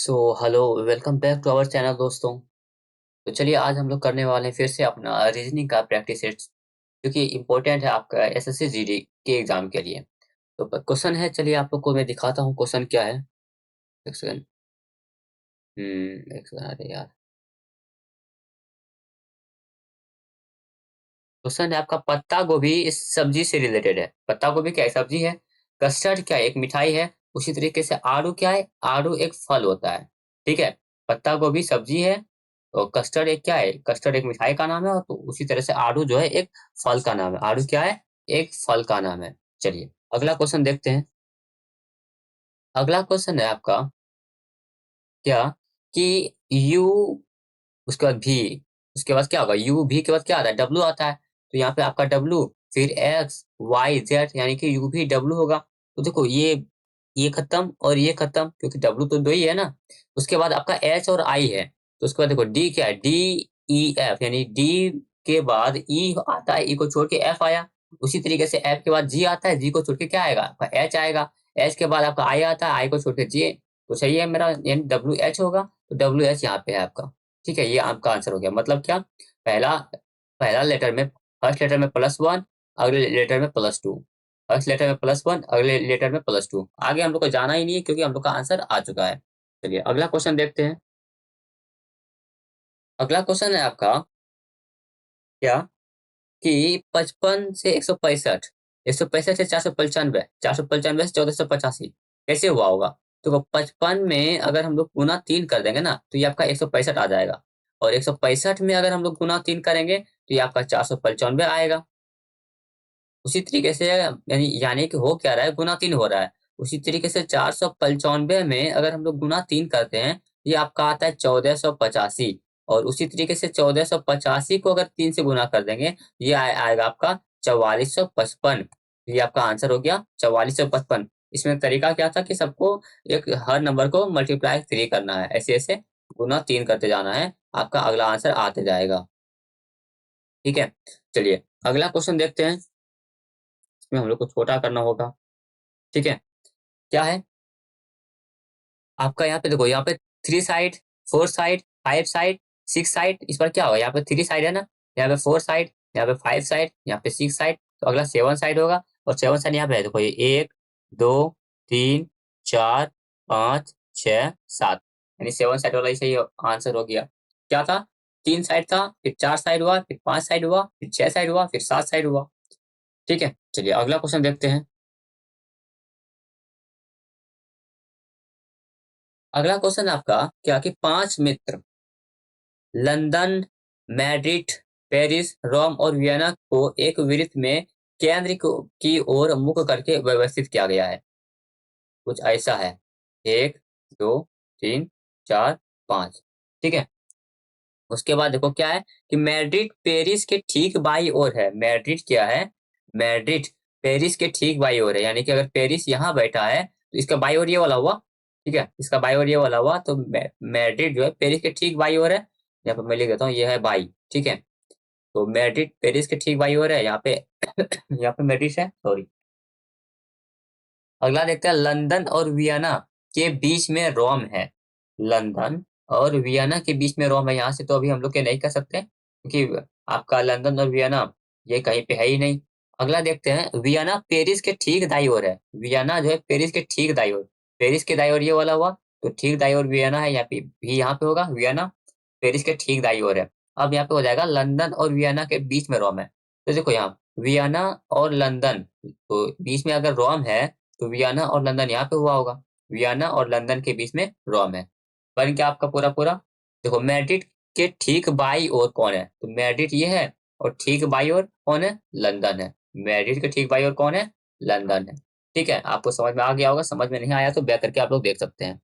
So hello, welcome back to our channel दोस्तों। तो चलिए आज हम लोग करने वाले हैं फिर से अपना रीजनिंग का प्रैक्टिस सेट, जो कि इम्पोर्टेंट है आपका एसएससी जीडी के एग्जाम के लिए। तो क्वेश्चन है, चलिए आप लोग को मैं दिखाता हूँ क्वेश्चन क्या है। एक सेकंड। एक सेकंड, अरे यार। क्वेश्चन है आपका, पत्ता गोभी इस सब्जी से रिलेटेड है। पत्ता गोभी क्या है? सब्जी है। कस्टर्ड क्या है? एक मिठाई है। उसी तरीके से आड़ू क्या है? आड़ू एक फल होता है। ठीक है। पत्ता गोभी सब्जी है। और कस्टर्ड एक क्या है? कस्टर्ड एक मिठाई का नाम है। और तो उसी तरह से आड़ू जो है एक फल का नाम है। आड़ू क्या है? एक फल का नाम है। चलिए अगला क्वेश्चन देखते हैं। अगला क्वेश्चन है आपका क्या, कि यू, उसके बाद भी, उसके बाद क्या होगा? यू भी के बाद क्या आता है? डब्लू आता है। तो यहाँ पे आपका डब्लू, फिर एक्स वाई जेड, यानी कि यू भी डब्लू होगा। तो देखो ये खत्म और ये खत्म, क्योंकि डब्लू तो दो ही है ना। उसके बाद आपका एच और आई है। तो उसके बाद देखो डी क्या है? डी ई एफ, यानी डी के बाद ई आता है, ई को छोड़ के एफ आया। उसी तरीके से एफ के बाद जी आता है, जी को छोड़ के क्या आएगा? आपका एच आएगा। एच के बाद आपका आई आता है, आई को छोड़ के जे। तो सही है मेरा, यानी डब्ल्यू एच होगा। तो डब्ल्यू एच यहाँ पे है आपका। ठीक है, ये आपका आंसर हो गया। मतलब क्या? पहला पहला लेटर में, फर्स्ट लेटर में +1, अगले लेटर में +2। फर्स्ट लेटर में +1, अगले लेटर में +2। आगे हम लोग को जाना ही नहीं है, क्योंकि हम लोग का आंसर आ चुका है। चलिए अगला क्वेश्चन देखते हैं। अगला क्वेश्चन है आपका क्या, कि 55 से 165, 165 से 495, 495 से 1485 कैसे हुआ होगा? तो 55 में अगर हम लोग गुना 3 कर देंगे ना, तो ये आपका 165 आ जाएगा। और 165 में अगर हम लोग गुना 3 करेंगे, तो ये आपका 495 आएगा। उसी तरीके से यानी कि हो क्या रहा है? गुना 3 हो रहा है। उसी तरीके से 495 में अगर हम लोग गुना 3 करते हैं, ये आपका आता है 1485। और उसी तरीके से 1485 को अगर 3 से गुना कर देंगे, ये आएगा आपका 4455। ये आपका आंसर हो गया 4455। इसमें तरीका क्या था कि सबको एक हर नंबर को मल्टीप्लाई 3 करना है, ऐसे ऐसे गुना 3 करते जाना है। आपका अगला आंसर आते जाएगा। ठीक है। चलिए अगला क्वेश्चन देखते हैं। इसमें हम लोग को छोटा करना होगा। ठीक है। क्या है आपका? यहाँ पे देखो, यहाँ पे 3 साइड, 4 साइड, 5 साइड, 6 साइड। इस पर क्या होगा? यहाँ पे 3 साइड है ना, यहाँ पे 4 साइड, यहाँ पे 5 साइड, यहाँ पे 6 साइड। तो अगला 7 साइड होगा। और 7 साइड यहाँ पे है, देखो ये 1 2 3 4 5 6 7, यानी 7 साइड वाला ही सही आंसर हो गया। क्या था? 3 साइड था, फिर 4 साइड हुआ, फिर 5 साइड हुआ, फिर 6 साइड हुआ, फिर 7 साइड हुआ। ठीक है। चलिए अगला क्वेश्चन देखते हैं। अगला क्वेश्चन आपका क्या, कि 5 मित्र लंदन, मैड्रिड, पेरिस, रोम और वियना को एक वृत्त में केंद्र की ओर मुख करके व्यवस्थित किया गया है। कुछ ऐसा है। 1 2 3 4 5। ठीक है। उसके बाद देखो क्या है, कि मैड्रिड पेरिस के ठीक बाई ओर है। मैड्रिड क्या है? मैड्रिड पेरिस के ठीक बाई ओर है, यानी कि अगर पेरिस यहाँ बैठा है, तो इसका बाई ओर ये वाला हुआ। ठीक है, इसका बाई ओर ये वाला हुआ। तो मैड्रिड जो है पेरिस के ठीक बाई ओर है। यहाँ पे मैं लिख देता हूँ, ये है बाई। ठीक है। तो मैड्रिड पेरिस के ठीक बाई ओर है यहाँ पे। यहाँ पे मैड्रिड है, सॉरी। अगला देखते हैं, लंदन और वियना के बीच में रोम है। लंदन और वियना के बीच में रोम है। यहाँ से तो अभी हम लोग के नहीं कर सकते, क्योंकि आपका लंदन और वियना ये कहीं पे है ही नहीं। अगला देखते हैं, वियना पेरिस के ठीक दाई ओर है। वियना जो है पेरिस के ठीक दाई ओर, पेरिस के दाई ओर ये वाला हुआ। तो ठीक दाई ओर वियना है, यहाँ पे भी यहाँ पे होगा वियना पेरिस के ठीक दाई ओर है। अब यहाँ पे हो जाएगा लंदन और वियना के बीच में रोम है। तो देखो यहाँ वियना और लंदन, तो बीच में अगर रोम है, तो वियना और लंदन यहाँ पे हुआ होगा। वियना और लंदन के बीच में रोम है। बन क्या आपका पूरा पूरा? देखो मैड्रिड के ठीक बाई ओर कौन है? तो मैड्रिड ये है। और ठीक बाई ओर कौन है? लंदन है। मैड्रिड के ठीक बाई ओर कौन है? लंदन है। ठीक है, आपको समझ में आ गया होगा। समझ में नहीं आया तो बैक करके आप लोग देख सकते हैं।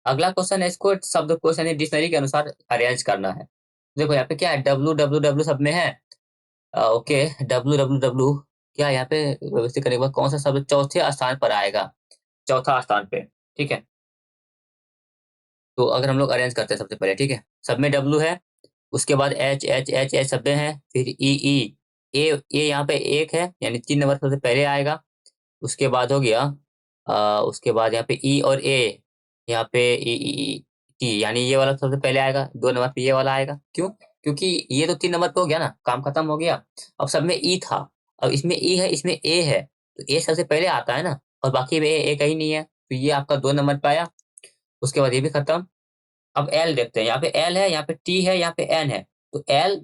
अगला क्वेश्चन है, इसको शब्दकोश यानी डिक्शनरी के अनुसार अरेंज करना है। देखो यहाँ पे क्या है, डब्लू डब्लू डब्लू सब में है। ओके, डब्लू डब्लू डब्लू क्या यहाँ पे व्यवस्थित करने के बाद कौन सा शब्द चौथे स्थान पर आएगा? चौथा स्थान पे। ठीक है। तो अगर हम लोग अरेंज करते हैं सबसे पहले, ठीक है, सब में डब्लू है। उसके बाद एच एच एच एच सब में है। फिर ई ई ए यहाँ पे एक है, यानी 3 नंबर सबसे पहले आएगा। उसके बाद हो गया, उसके बाद यहाँ पे ई और ए, यहाँ पे टी, यानी ये वाला सबसे पहले आएगा, 2 नंबर पे ये वाला आएगा। क्यों? क्योंकि ये तो 3 नंबर पे हो गया ना, काम खत्म हो गया। अब सब में ई था, अब इसमें ई है, इसमें ए है, तो ए सबसे पहले आता है ना, और बाकी में ए कहीं नहीं है, तो ये आपका 2 नंबर पे आया। उसके बाद ये भी खत्म। अब एल देखते हैं, यहाँ पे एल है, यहाँ पे टी है, यहाँ पे एन है। तो एल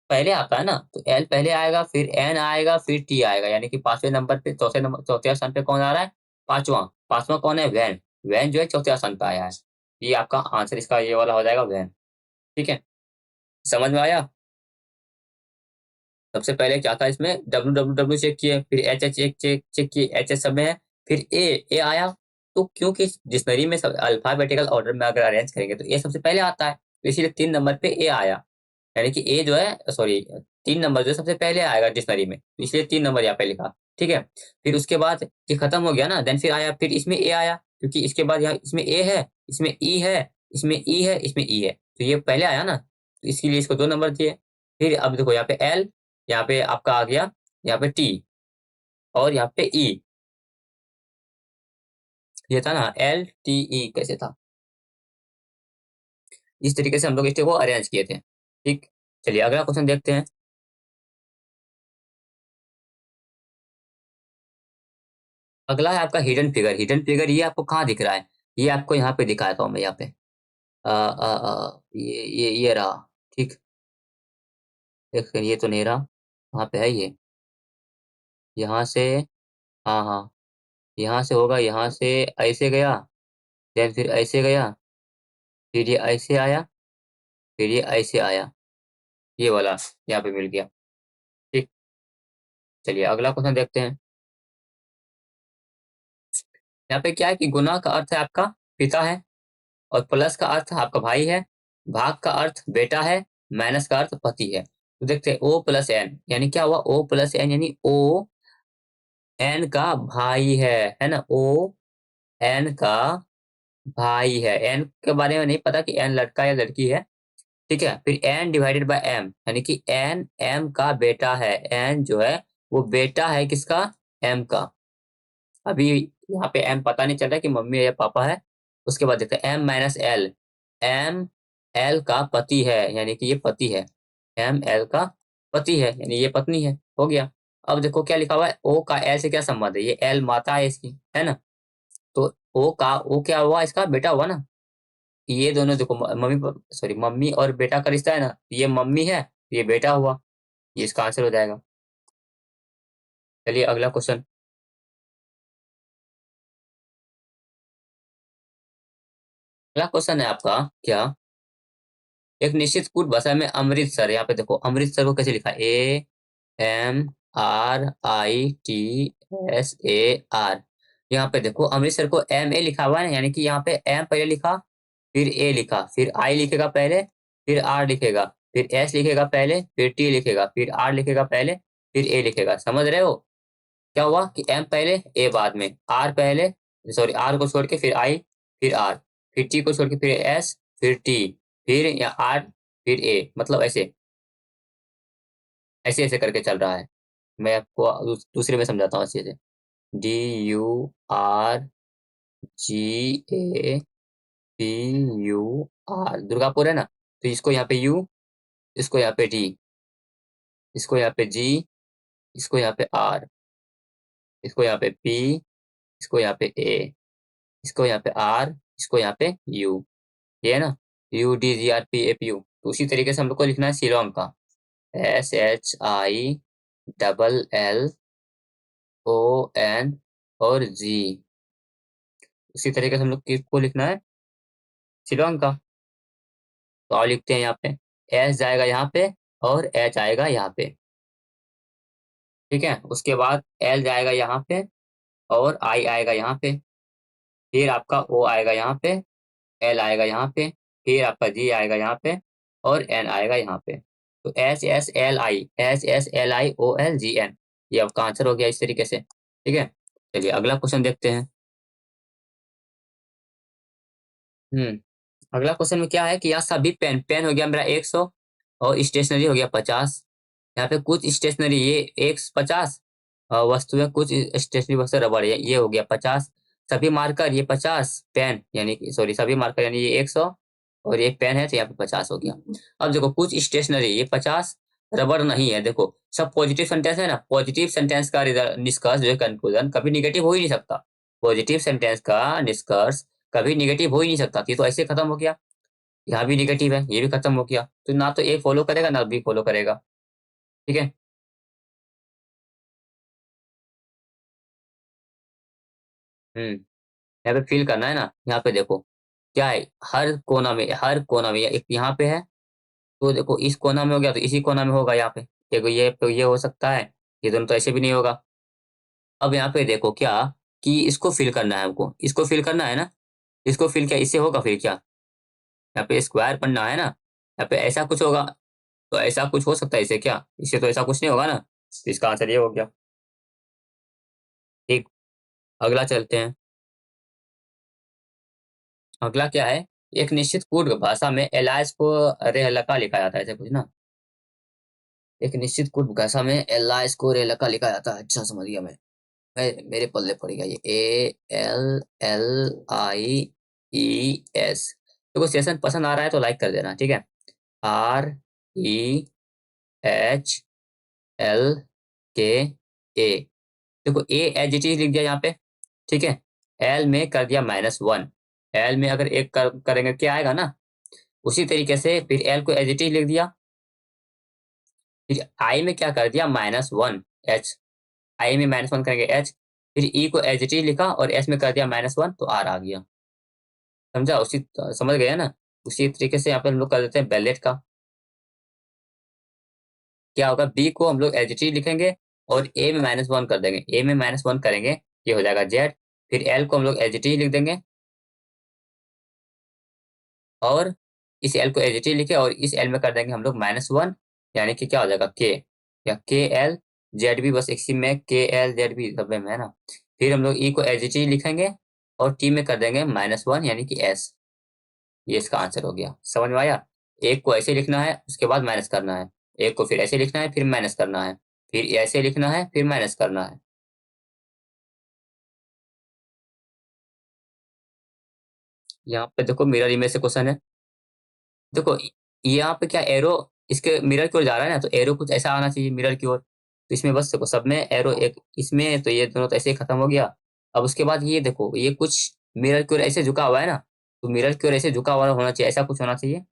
पहले आता है ना, तो एल पहले आएगा, फिर एन आएगा, फिर टी आएगा, यानी कि 5वें नंबर पे, चौथे स्थान पे कौन आ रहा है? पांचवा। पांचवा कौन है? वैन। वैन जो है चौथे स्थान पे आया है। ये आपका आंसर इसका ये वाला हो जाएगा, वैन। ठीक है, समझ में आया? सबसे पहले क्या था इसमें? डब्ल्यू डब्ल्यू डब्ल्यू चेक किए, फिर H H check check check किए, एच एच सब में है, फिर ए आया। तो क्योंकि डिक्शनरी में सब अल्फाबेटिकल ऑर्डर में अगर अरेंज करेंगे तो ए सबसे पहले आता है, तो इसीलिए 3 नंबर पे ए आया। यानी कि ए जो है, सॉरी, 3 नंबर जो है सबसे पहले आएगा डिक्शनरी में, तो इसलिए 3 नंबर यहाँ पे लिखा। ठीक है, फिर उसके बाद ये खत्म हो गया ना, देन फिर आया, फिर इसमें ए आया, क्योंकि इसके बाद यहाँ इसमें ए है, इसमें ई है, इसमें ई है, इसमें ई है, तो ये पहले आया ना, तो इसके लिए इसको 2 नंबर दिए। फिर अब देखो यहाँ पे एल, यहाँ पे आपका आ गया, यहाँ पे टी, और यहाँ पे ई। ये था ना एल टी ई, कैसे था? इस तरीके से हम लोग इसको अरेंज किए थे। ठीक, चलिए अगला क्वेश्चन देखते हैं। अगला है आपका हिडन फिगर। हिडन फिगर ये आपको कहाँ दिख रहा है? ये आपको यहाँ पे दिखाता हूँ मैं, यहाँ पे ये रहा। ठीक, एक सेकंड, ये तो नहीं रहा, कहाँ पे है ये? यहाँ से, हाँ हाँ, यहाँ से होगा, यहाँ से ऐसे गया, देन फिर ऐसे गया, फिर ये ऐसे आया, फिर ये ऐसे आया, ये वाला यहाँ पे मिल गया। ठीक, चलिए अगला क्वेश्चन देखते हैं। यहाँ पे क्या है कि गुना का अर्थ है आपका पिता है, और प्लस का अर्थ आपका भाई है, भाग का अर्थ बेटा है, माइनस का अर्थ पति है। तो देखते हैं ओ प्लस एन, यानी क्या हुआ? ओ प्लस एन यानी ओ एन का भाई है ना? ओ एन का भाई है। एन के बारे में नहीं पता कि एन लड़का या लड़की है। ठीक है, फिर एन डिवाइडेड बाय एम, यानी कि एन एम का बेटा है। एन जो है वो बेटा है किसका? एम का। अभी यहाँ पे एम पता नहीं चल रहा है कि मम्मी है या पापा है। उसके बाद देखते हैं M minus L. M L का पति है, यानी कि ये पति है। एम एल का पति है, यानी ये पत्नी है। हो गया। अब देखो क्या लिखा हुआ है, ओ का एल से क्या संबंध है? ये एल माता है इसकी, है ना? तो ओ क्या हुआ? इसका बेटा हुआ ना। ये दोनों देखो, सॉरी, मम्मी और बेटा का रिश्ता है ना, ये मम्मी है, ये बेटा हुआ, ये इसका आंसर हो जाएगा। चलिए अगला क्वेश्चन। अगला क्वेश्चन है आपका क्या? एक निश्चित कूट भाषा में अमृतसर, यहाँ पे देखो अमृतसर को कैसे लिखा है? AMRITSAR। यहाँ पे देखो अमृतसर को MA लिखा हुआ है, यानी कि यहाँ पे एम पहले लिखा, फिर ए लिखा, फिर आई लिखेगा पहले, फिर आर लिखेगा, फिर एस लिखेगा पहले, फिर टी लिखेगा, फिर आर लिखेगा पहले, फिर ए लिखेगा। समझ रहे हो? क्या हुआ कि एम पहले ए बाद में, आर पहले, सॉरी, आर को छोड़ के फिर आई, फिर आर, फिर टी को छोड़ के फिर एस, फिर टी, फिर या आर, फिर ए, मतलब ऐसे ऐसे ऐसे करके चल रहा है। मैं आपको दूसरे में समझाता हूँ अच्छे से। DURGAPUR, दुर्गापुर है ना, तो इसको यहाँ पे यू, इसको यहाँ पे डी, इसको यहाँ पे जी, इसको यहाँ पे आर, इसको यहाँ पे पी, इसको यहाँ पे ए, इसको यहाँ पे आर, इसको यहाँ पे यू, ये है ना, UDGRPAPU। तो उसी तरीके से हम लोग को लिखना है शिलोंग का, SHILLL, और जी। उसी तरीके से हम लोग किसको लिखना है? शिलोंग का। तो और लिखते हैं यहाँ पे, एस जाएगा यहाँ पे, और एच आएगा यहाँ पे। ठीक है, उसके बाद एल जाएगा यहाँ पे, और आई आएगा यहाँ पे, फिर आपका ओ आएगा यहाँ पे, एल आएगा यहाँ पे, फिर आपका जी आएगा यहाँ पे, और एन आएगा यहाँ पे। तो SSLIOLGN, ये आपका आंसर हो गया इस तरीके से। ठीक है, चलिए अगला क्वेश्चन देखते हैं। हम्म, अगला क्वेश्चन में क्या है कि यहाँ सभी पेन, पेन हो गया मेरा 100, और स्टेशनरी हो गया 50। यहाँ पे कुछ स्टेशनरी, ये 150 वस्तुएं, कुछ स्टेशनरी वस्तु रबड़, ये हो गया 50। सभी मार्कर ये 50 पेन, यानी कि सॉरी सभी मार्कर यानी ये 100, और ये पेन है तो यहाँ पे 50 हो गया। अब देखो कुछ स्टेशनरी ये 50, रबर नहीं है। देखो सब पॉजिटिव सेंटेंस है ना, पॉजिटिव सेंटेंस का निष्कर्ष जो है कंक्लूजन कभी निगेटिव हो ही नहीं सकता। पॉजिटिव सेंटेंस का निष्कर्ष कभी निगेटिव हो ही नहीं सकता। ये तो ऐसे खत्म हो गया, यहाँ भी निगेटिव है, ये भी खत्म हो गया, तो ना तो ए फॉलो करेगा ना बी फॉलो करेगा। ठीक है। यहाँ पे फील करना है ना, यहाँ पे देखो क्या है, हर कोना में एक यहाँ पे है, तो देखो इस कोना में हो गया तो इसी कोना में होगा यहाँ पे। देखो ये तो ये हो सकता है, ये दोनों तो ऐसे भी नहीं होगा। अब यहाँ पे देखो क्या, कि इसको फिल करना है हमको, इसको फिल करना है ना, इसको फिल क्या इससे होगा फिर क्या, यहाँ पे स्क्वायर पढ़ना है ना, यहाँ पे ऐसा कुछ होगा, तो ऐसा कुछ हो सकता है इसे क्या, इससे तो ऐसा कुछ नहीं होगा ना, तो इसका आंसर ये हो गया। ठीक। अगला चलते हैं। अगला क्या है, एक निश्चित कोड भाषा में एलाइस को रेलका लिखा जाता है, ऐसे कुछ ना, एक निश्चित कोड भाषा में एलाइस को रेलका लिखा जाता है। अच्छा समझ गया मेरे पल्ले पड़ेगा ये, ALLIES। देखो सेशन पसंद आ रहा है तो लाइक कर देना, ठीक है। REHLK। देखो ए एच इट इज लिख दिया यहाँ पे, ठीक है। एल में कर दिया -1, एल में अगर एक करेंगे क्या आएगा ना, उसी तरीके से फिर एल को एच इट इज लिख दिया, फिर आई में क्या कर दिया -1 एच, आई में -1 करेंगे एच, फिर ई को एच इट इज लिखा और एच में कर दिया -1 तो आर आ गया। समझा, उसी समझ गया ना। उसी तरीके से यहाँ पे हम लोग कर देते हैं बैलेट का, क्या होगा, बी को हम लोग एच इट इज लिखेंगे और ए में -1 कर देंगे, ए में -1 करेंगे ये हो जाएगा जेड, फिर एल को हम लोग एच इट इज लिख देंगे और इस एल को एच लिखे और इस एल में कर देंगे हम लोग -1, यानी कि क्या हो जाएगा के, या KL ZB, बस इसी में KL ZB सब में है ना। फिर हम लोग ई को एच लिखेंगे और टी में कर देंगे -1 यानी कि एस। ये इसका आंसर हो गया, समझ में आया। एक को ऐसे लिखना है उसके बाद माइनस करना है, एक को फिर ऐसे लिखना है फिर माइनस करना है, फिर ऐसे लिखना है फिर माइनस करना है। यहाँ पे देखो मिरर इमेज से क्वेश्चन है। देखो यहाँ पे क्या एरो इसके मिरर की ओर जा रहा है ना, तो एरो कुछ ऐसा आना चाहिए मिरर की ओर, तो इसमें बस देखो सब में एरो एक, इसमें तो ये दोनों तो ऐसे ही खत्म हो गया। अब उसके बाद ये देखो ये कुछ मिरर की ओर ऐसे झुका हुआ है ना, तो मिरर की ओर ऐसे झुका हुआ होना चाहिए, ऐसा कुछ होना चाहिए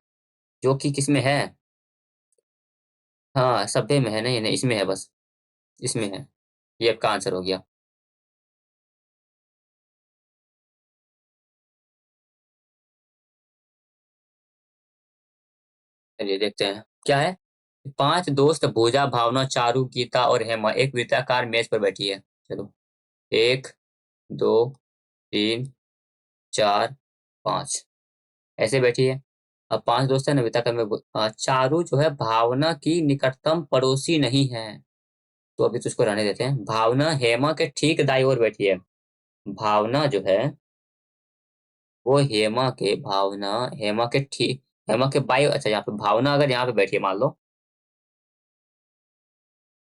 जो कि किसमें है, हाँ सभ्य में है, नहीं नहीं इसमें है, बस इसमें है। ये आपका आंसर हो गया। चलिए देखते हैं क्या है। 5 दोस्त भूजा, भावना, चारू, गीता और हेमा एक वृत्ताकार मेज पर बैठी है। चलो 1 2 3 4 5 ऐसे बैठी है। अब 5 दोस्त है, नविता का मैं चारू जो है भावना की निकटतम पड़ोसी नहीं है, तो अभी तो उसको रहने देते हैं। भावना हेमा के ठीक दाईं ओर बैठी है, भावना जो है वो हेमा के ठीक, हेमा के बाई, अच्छा यहाँ पे भावना अगर यहाँ पे बैठी है मान लो,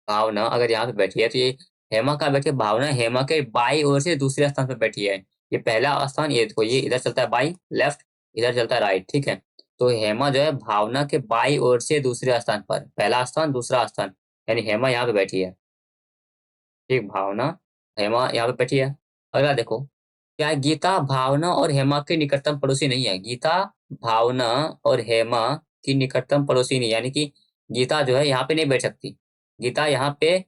भावना अगर यहाँ पे बैठी है तो ये हेमा कहाँ बैठी है, भावना हेमा के बाई ओर से दूसरे स्थान पे बैठी है। ये पहला स्थान, ये देखो ये इधर चलता है बाई लेफ्ट, इधर चलता है राइट, ठीक है। तो हेमा जो है भावना के बाई ओर से दूसरे स्थान पर, पहला स्थान दूसरा स्थान, यानी हेमा यहाँ पे बैठी है। ठीक, भावना हेमा यहाँ पे बैठी है। अगला देखो क्या है, गीता भावना और हेमा के निकटतम पड़ोसी नहीं है, गीता भावना और हेमा की निकटतम पड़ोसी नहीं, यानी कि गीता जो है यहाँ पे नहीं बैठ सकती, गीता यहाँ पे,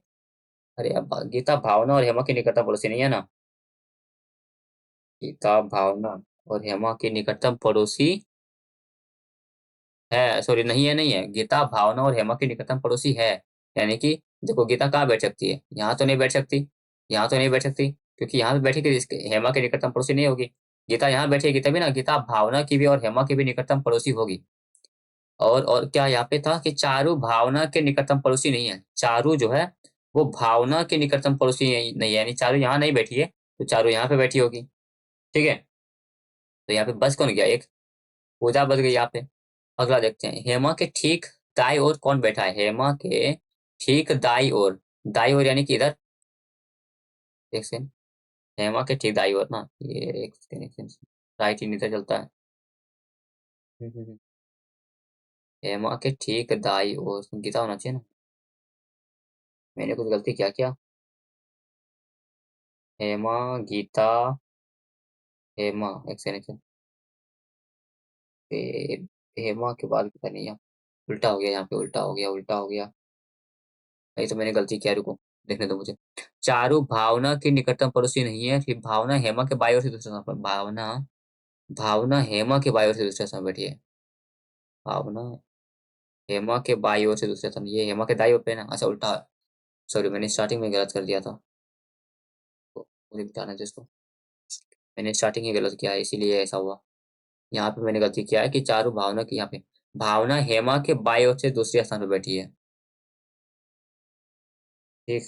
अरे अब गीता भावना और हेमा की निकटतम पड़ोसी नहीं है ना, गीता भावना और हेमा की निकटतम पड़ोसी है, सॉरी नहीं है, नहीं है, गीता भावना और हेमा की निकटतम पड़ोसी है। यानी कि देखो गीता कहाँ बैठ सकती है, यहाँ तो नहीं बैठ सकती, यहाँ तो नहीं बैठ सकती, क्योंकि यहाँ पे बैठेगी तो हेमा की निकटतम पड़ोसी नहीं होगी। गीता यहाँ बैठेगी तभी ना, गीता भावना की भी और हेमा की भी निकटतम पड़ोसी होगी। और क्या यहाँ पे था कि चारू भावना के निकटतम पड़ोसी नहीं है, चारू जो है वो भावना के निकटतम पड़ोसी नहीं है, यानी चारू यहाँ नहीं बैठी है तो चारू यहाँ पे बैठी होगी। ठीक है, तो यहाँ पे बस कौन गया, एक पूजा बच गई यहाँ पे। अगला देखते हैं, हेमा के ठीक दाई ओर कौन बैठा है, हेमा के ठीक दाई ओर, दाई ओर यानी कि इधर, एक सेकंड, हेमा के ठीक दाई ओर ना, ये एक कनेक्शन राइट ही नहीं तो चलता है। हेमा के ठीक दाई ओर गीता होना चाहिए ना। मैंने कुछ गलती क्या किया? हेमा, गीता, हेमा एक सेकंड। हेमा के बाद पता नहीं, यहाँ उल्टा हो गया, यहाँ पे उल्टा हो गया, उल्टा हो गया। नहीं तो मैंने गलती किया, रुको देखने दो मुझे। चारू भावना की निकटतम पड़ोसी नहीं है, फिर भावना हेमा के बाई ओर से दूसरे स्थान पर, भावना, भावना हेमा के बाई ओर से दूसरे स्थान पर बैठी है। भावना हेमा के बाई ओर से दूसरे स्थान, ये हेमा के दाई ओर पे है ना, अच्छा उल्टा। सॉरी, मैंने स्टार्टिंग में गलत कर दिया था, तो मुझे बताना जिसको, मैंने स्टार्टिंग में गलत किया है इसीलिए ऐसा हुआ। यहाँ पे मैंने गलती किया है कि चारू भावना की, यहाँ पे भावना हेमा के बाई ओर से दूसरे स्थान पर बैठी है। ठीक।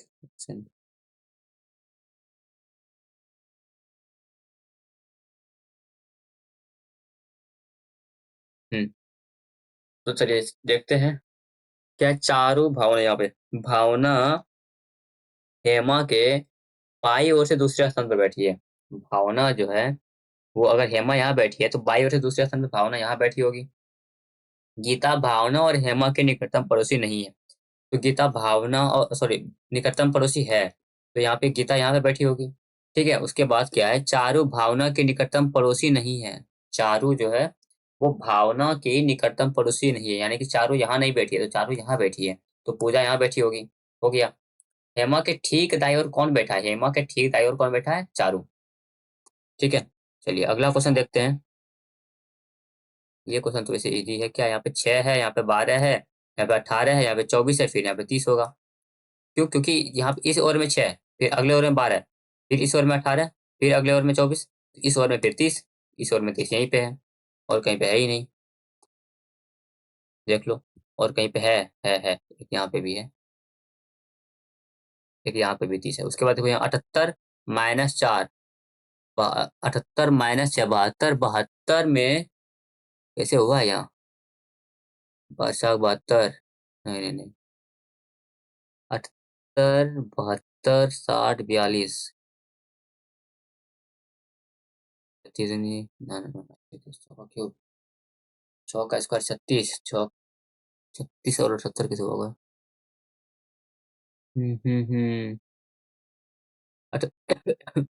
हम्म। तो चलिए देखते हैं, क्या चारू भावना, यहाँ पे भावना हेमा के बाई ओर से दूसरे स्थान पर बैठी है। भावना जो है, वो अगर हेमा यहाँ बैठी है तो बाई ओर से दूसरे स्थान पर भावना यहाँ बैठी होगी। गीता भावना और हेमा के निकटतम पड़ोसी नहीं है, तो गीता भावना और सॉरी निकटतम पड़ोसी है, तो यहाँ पे गीता यहाँ पे बैठी होगी। ठीक है, उसके बाद क्या है, चारू भावना के निकटतम पड़ोसी नहीं है। चारू जो है वो भावना के निकटतम पड़ोसी नहीं है, यानी कि चारू यहाँ नहीं बैठी है तो चारू यहाँ बैठी है, तो पूजा यहाँ बैठी होगी। हो गया। हेमा के ठीक दाईं ओर कौन बैठा है? हेमा के ठीक दाईं ओर कौन बैठा है? चारू। ठीक है। चलिए अगला क्वेश्चन देखते हैं। ये क्वेश्चन तो वैसे इजी है, क्या यहाँ पे 6 है, यहाँ पे 12 है, यहाँ पे 18 है, यहाँ पे 24 है, फिर यहाँ पे 30 होगा। क्यों? क्योंकि यहाँ पे इस ओवर में 6, फिर अगले ओवर में 12, फिर इस ओवर में 18, फिर अगले ओवर में 24, इस ओवर में फिर 30, इस ओवर में 30 यहीं पे है, और कहीं पे है ही नहीं। देख लो, और कहीं पे है एक यहाँ पे भी है, एक यहाँ पे भी 30 है। उसके बाद देखो यहाँ 78 - 4, 78 - 6 72, 72 में कैसे हुआ है यहाँ? 72, नहीं नहीं नहीं, 78 72 60 42, ना ना ना, क्यों? 6 का स्क्वायर 36, 6 36 और 78 कैसे होगा? हम्म। 78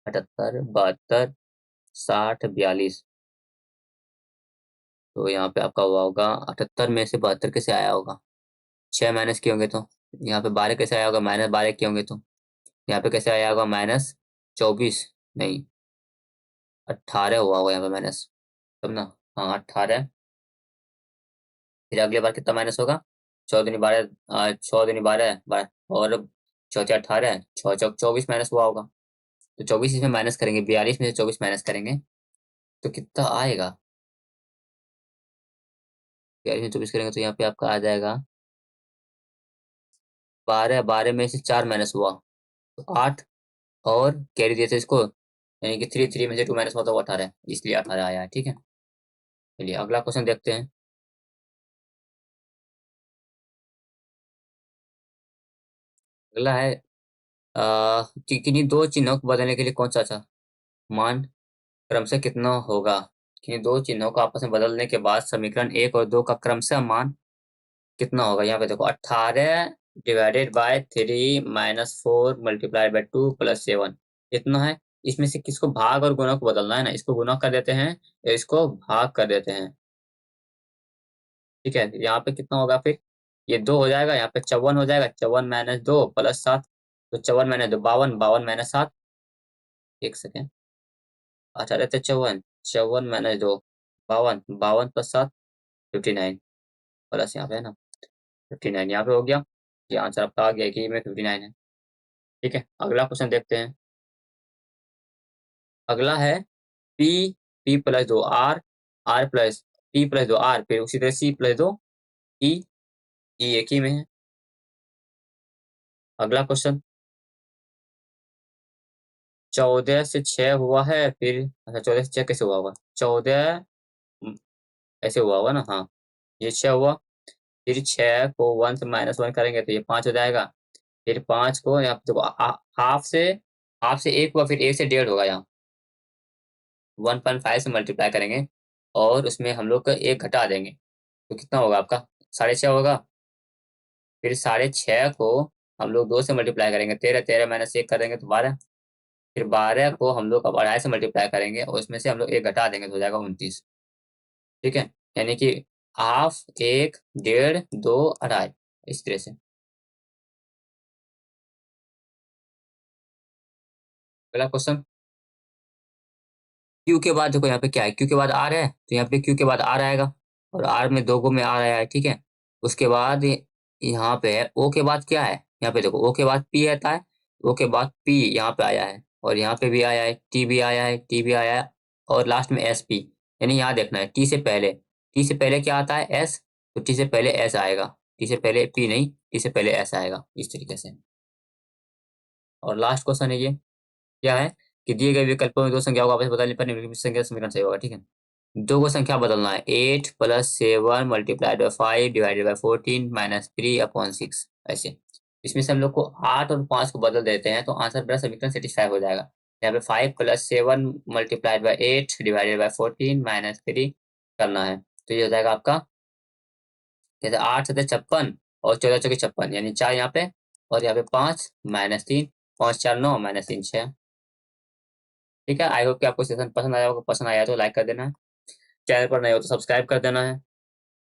72 60 42, तो यहाँ पे आपका हुआ होगा 78 में से 72 कैसे आया होगा? 6 माइनस किए होंगे तो। यहाँ पे 12 कैसे आया होगा? -12 किए होंगे तो। यहाँ पे कैसे आया होगा? -24, नहीं 18 हुआ होगा यहाँ पे माइनस, तब ना। हाँ 18, फिर अगली बार कितना माइनस होगा? 14 × 12, 6 × 12 12, और 4 × 18, 6 × 24 माइनस हुआ होगा। तो 24 इसमें माइनस करेंगे, 42 में से 24 माइनस करेंगे तो कितना आएगा? 42 में 24 करेंगे तो यहाँ पे आपका आ जाएगा 12, 12 में से 4 माइनस हुआ तो 8, और कैरी दिए थे इसको, यानी कि 3, 3 में से 2 माइनस हुआ तो वो 18 है, इसलिए 18 आया है। ठीक है। चलिए अगला क्वेश्चन देखते हैं। अगला है किन्हीं दो चिन्हों को बदलने के लिए कौन सा अच्छा मान क्रमशः कितना होगा? किन्हीं दो चिन्हों को आपस में बदलने के बाद समीकरण 1 और 2 का क्रमशः मान कितना होगा? यहाँ पे देखो 18/3 - 4 × 2 + 7 इतना है। इसमें से किसको भाग और गुणा को बदलना है ना, इसको गुणा कर देते हैं या इसको भाग कर देते हैं। ठीक है, यहाँ पे कितना होगा फिर? ये 2 हो जाएगा, यहाँ पे 54 हो जाएगा, 54 - 2 + 7, तो 54 - 2 52, 52 - 7, एक सेकेंड, 18 × 54, 54 - 2 52, 52 + 7 59, प्लस यहाँ पे है ना 59, यहाँ पे हो गया। ये आंसर आपका आ गया कि में 59 है। ठीक है, अगला क्वेश्चन देखते हैं। अगला है P, P+2 R, R+P+2 R, फिर उसी तरह C+2 E, E एक ही में है। अगला क्वेश्चन, 14 से 6 हुआ है, फिर अच्छा 14 से 6 कैसे हुआ होगा? 14 ऐसे हुआ होगा ना, हाँ ये 6 हुआ, फिर 6 को 1 से -1 करेंगे तो ये 5 हो जाएगा, फिर 5 को यहाँ पे देखो हाफ से हाफ से 1 हुआ, फिर 1 से 1.5 होगा यहाँ। 1.5 से मल्टीप्लाई करेंगे और उसमें हम लोग का 1 घटा देंगे, तो कितना होगा आपका? 6.5 होगा। फिर 6.5 को हम लोग 2 से मल्टीप्लाई करेंगे, 13, 13 माइनस 1 करेंगे तो 12। फिर 12 को हम लोग अब 2.5 से मल्टीप्लाई करेंगे और उसमें से हम लोग 1 घटा देंगे तो हो जाएगा 29। ठीक है, यानी कि हाफ, 1, 1.5, 2, 2.5, इस तरह से। अगला क्वेश्चन। क्यू के बाद देखो यहाँ पे क्या है, क्यू के बाद आर है, तो यहाँ पे क्यू के बाद आर आएगा, और आर में 2 गो में आर आया है। ठीक है, उसके बाद यहाँ पे है ओ के बाद क्या है, यहाँ पे देखो ओ के बाद पी आता है, ओ के बाद पी यहाँ पे आया है, और यहाँ पे भी आया है, टी भी आया है, टी भी आया है, और लास्ट में एस पी। यानी यहाँ देखना है टी से पहले, टी से पहले क्या आता है? एस। तो टी से पहले एस आएगा, टी से पहले पी नहीं, टी से पहले एस आएगा, इस तरीके से। और लास्ट क्वेश्चन है ये, क्या है कि दिए गए विकल्पों में दो संख्याओं को आपस में बदलने पर निम्नलिखित संख्या समीकरण सही होगा। ठीक है, दो को संख्या बदलना है, 8 + 7 मल्टीप्लाइड बाई 5 डिवाइडेड बाई 14 -3/6, ऐसे। इसमें से हम लोग को 8 और 5 को बदल देते हैं तो आंसर मेरा समीकरण सेटिस्फाई हो जाएगा। यहाँ पे 5 + 7 मल्टीप्लाइड बाई 8 डिवाइडेड बाई 14 -3 करना है, तो ये हो जाएगा आपका, जैसे 8 × 7 = 56 और 14 × 4 = 56, यानी 4 यहाँ पे, और यहाँ पे 5 -3, 5 4 9 -3 6। ठीक है, आई होप कि आपको सेशन पसंद आया होगा। पसंद आया तो लाइक कर देना है, चैनल पर नए हो तो सब्सक्राइब कर देना है।